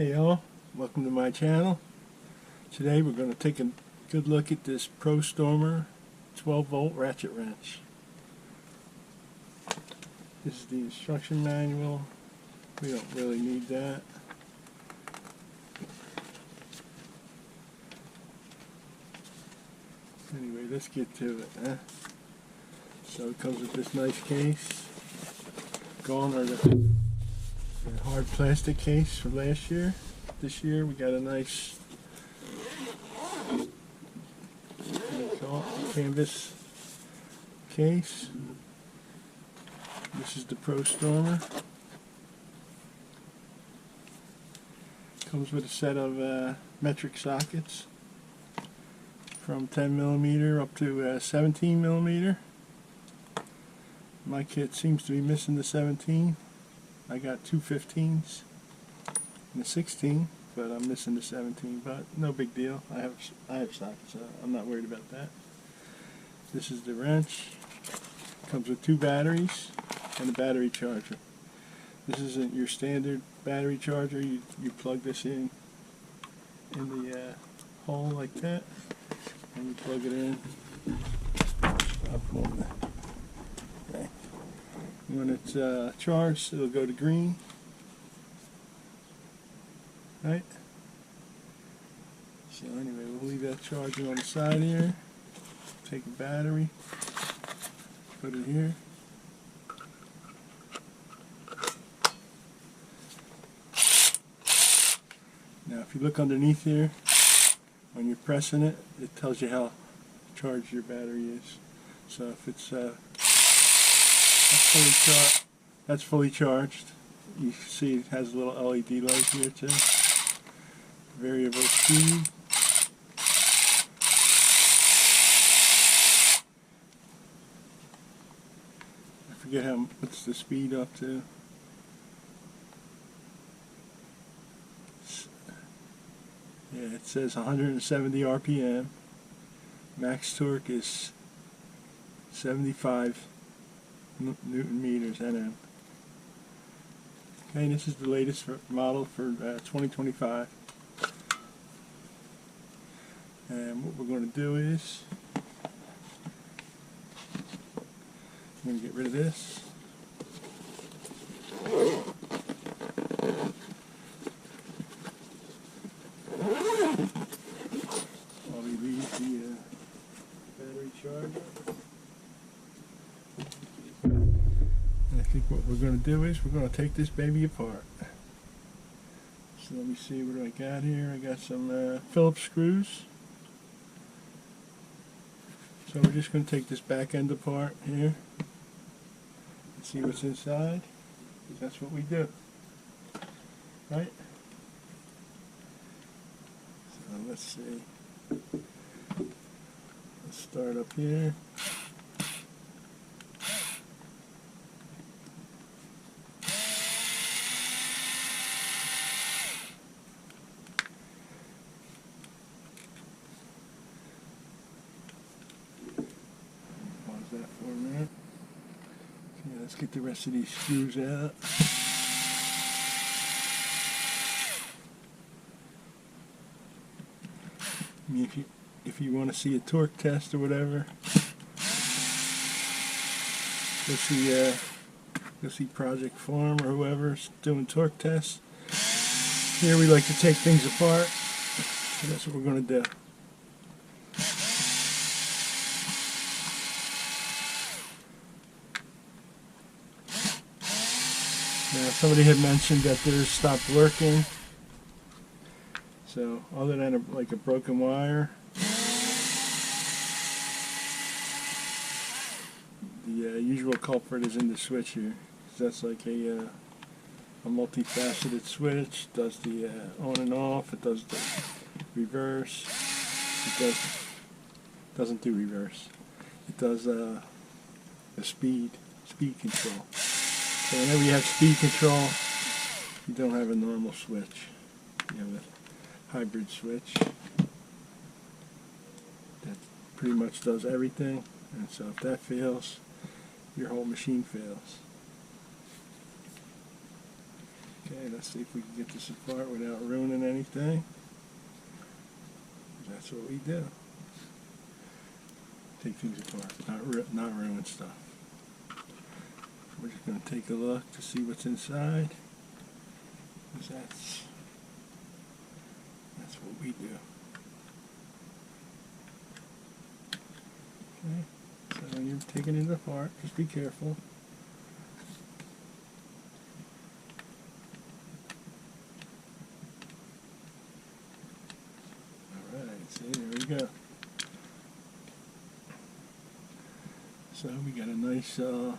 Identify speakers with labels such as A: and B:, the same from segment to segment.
A: Hey y'all, welcome to my channel. Today we're going to take a good look at this ProStormer 12-volt ratchet wrench. This is the instruction manual. We don't really need that. Anyway, let's get to it. So it comes with this nice case. Gone are the hard plastic case from last year. This year we got a nice canvas case. This is the ProStormer. Comes with a set of metric sockets from 10mm up to 17mm. My kit seems to be missing the 17. I got two 15s and a 16, but I'm missing the 17. But no big deal. I have sockets, so I'm not worried about that. This is the wrench. Comes with two batteries and a battery charger. This isn't your standard battery charger. You plug this in the hole like that, and you plug it in. Okay. When it's charged, it'll go to green. Right? So anyway, we'll leave that charger on the side here. Take a battery, put it here. Now if you look underneath here, when you're pressing it, it tells you how charged your battery is. So if it's that's fully charged. You see it has a little LED light here too. Variable speed. I forget what's the speed up to. Yeah, it says 170 RPM. Max torque is 75 Newton meters Nm. Okay, this is the latest model for 2025. And what we're going to do is I'm going to get rid of this. While we leave the battery charger. And I think what we're going to do is we're going to take this baby apart. So let me see, what do I got here? I got some Phillips screws. So we're just going to take this back end apart here and see what's inside, because that's what we do, right? So let's see. Let's start up here. That for a minute. Okay, let's get the rest of these screws out. I mean, if you want to see a torque test or whatever, go see Project Farm or whoever's doing torque tests. Here we like to take things apart, so that's what we're going to do. Now, somebody had mentioned that theirs stopped working. So, other than like a broken wire, the usual culprit is in the switch here. That's like a multifaceted switch. It does the on and off. It does the reverse. It doesn't do reverse. It does the speed control. So whenever you have speed control, you don't have a normal switch. You have a hybrid switch that pretty much does everything, and so if that fails, your whole machine fails. Okay, let's see if we can get this apart without ruining anything. That's what we do. Take things apart, not ruin stuff. We're just going to take a look to see what's inside, because that's what we do. Okay, so when you're taking it apart, just be careful. Alright, see, there we go. So we got a nice, got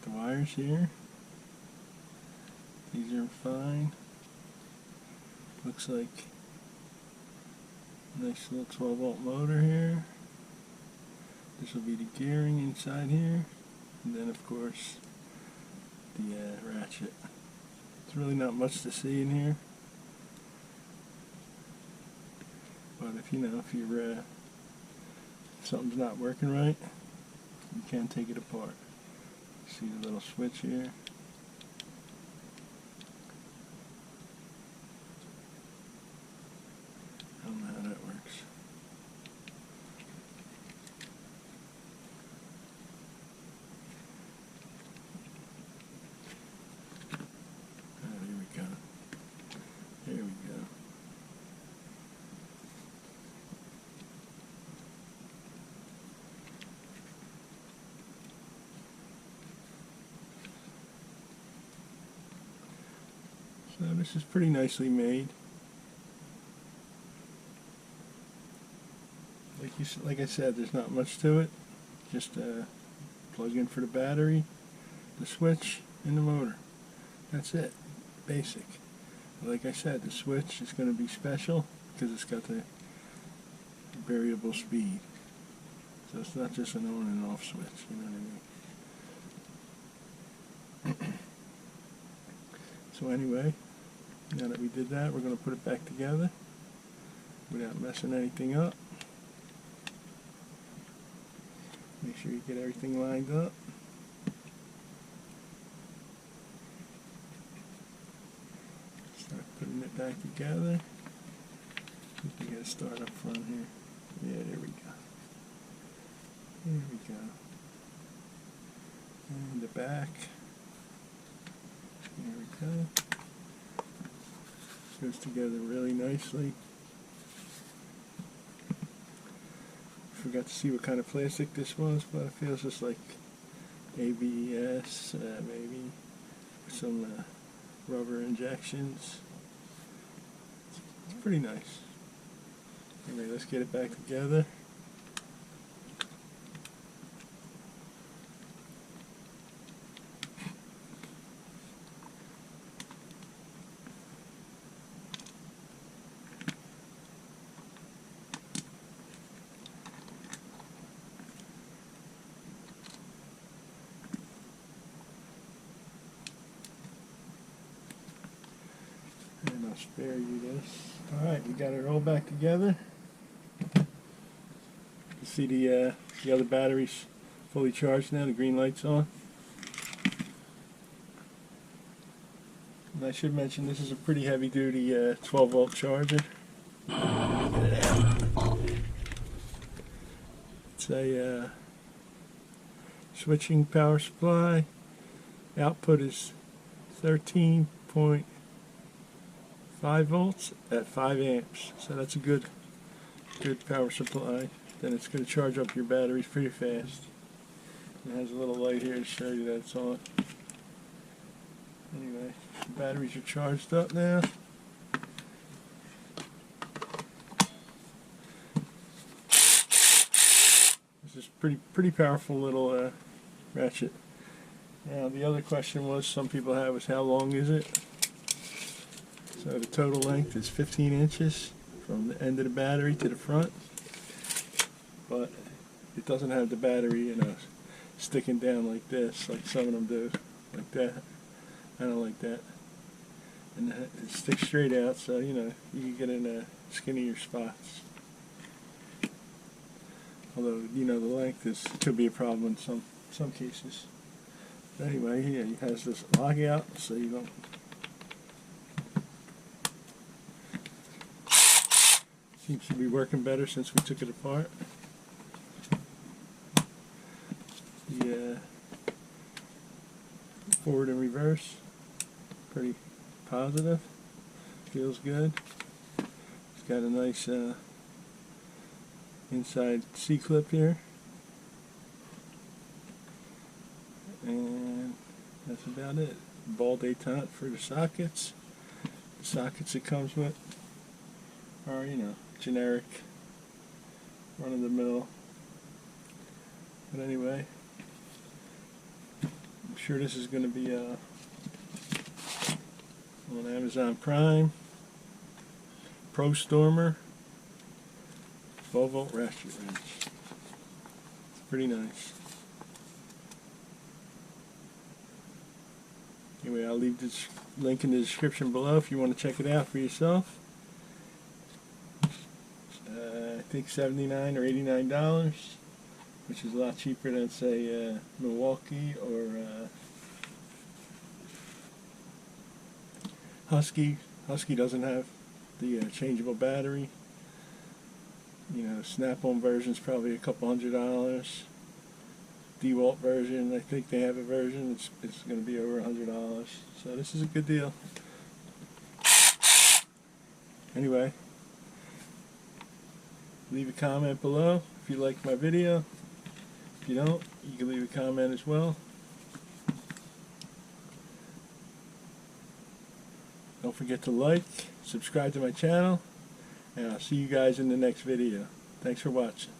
A: the wires here. These are fine. Looks like a nice little 12-volt motor here. This will be the gearing inside here. And then of course the ratchet. There's really not much to see in here. But if if something's not working right, you can take it apart. See the little switch here? I don't know how that works. Oh, here we go. Here we go. So this is pretty nicely made. Like I said, there's not much to it. Just plug in for the battery, the switch, and the motor. That's it. Basic. Like I said, the switch is going to be special because it's got the variable speed. So it's not just an on and off switch, you know what I mean? So anyway, now that we did that, we're going to put it back together without messing anything up. Make sure you get everything lined up. Start putting it back together. I think we got to start up front here. Yeah, there we go. There we go. And the back. There we go. Goes together really nicely. Forgot to see what kind of plastic this was, but it feels just like ABS, maybe with some rubber injections. It's pretty nice. Anyway, let's get it back together. And I'll spare you this. Alright, we got it all back together. You can see the other battery's fully charged now, the green light's on. And I should mention this is a pretty heavy duty 12-volt charger. It's a switching power supply. Output is 13.5 volts at 5 amps. So that's a good power supply. Then it's going to charge up your batteries pretty fast. It has a little light here to show you that it's on. Anyway, the batteries are charged up now. This is pretty powerful little ratchet. Now the other question was, some people have, is how long is it? So the total length is 15 inches from the end of the battery to the front, but it doesn't have the battery, sticking down like this, like some of them do, like that. I don't like that. And it sticks straight out, so you can get in skinnier spots. Although the length could be a problem in some cases. Anyway, yeah, he has this log out so you don't. Seems to be working better since we took it apart. Yeah, forward and reverse, pretty positive. Feels good. It's got a nice inside C-clip here. And that's about it. Ball detente for the sockets. The sockets it comes with are, you know, generic, run-of-the-mill. But anyway, I'm sure this is going to be on Amazon Prime. ProStormer 12-volt ratchet wrench. It's pretty nice. Anyway, I'll leave this link in the description below if you want to check it out for yourself. I think $79 or $89, which is a lot cheaper than, say, Milwaukee or Husky. Husky doesn't have the changeable battery. You know, Snap-on version's probably a couple $100. DeWalt version, I think they have a version. It's going to be over $100. So this is a good deal. Anyway, leave a comment below if you like my video. If you don't, you can leave a comment as well. Don't forget to like, subscribe to my channel, and I'll see you guys in the next video. Thanks for watching.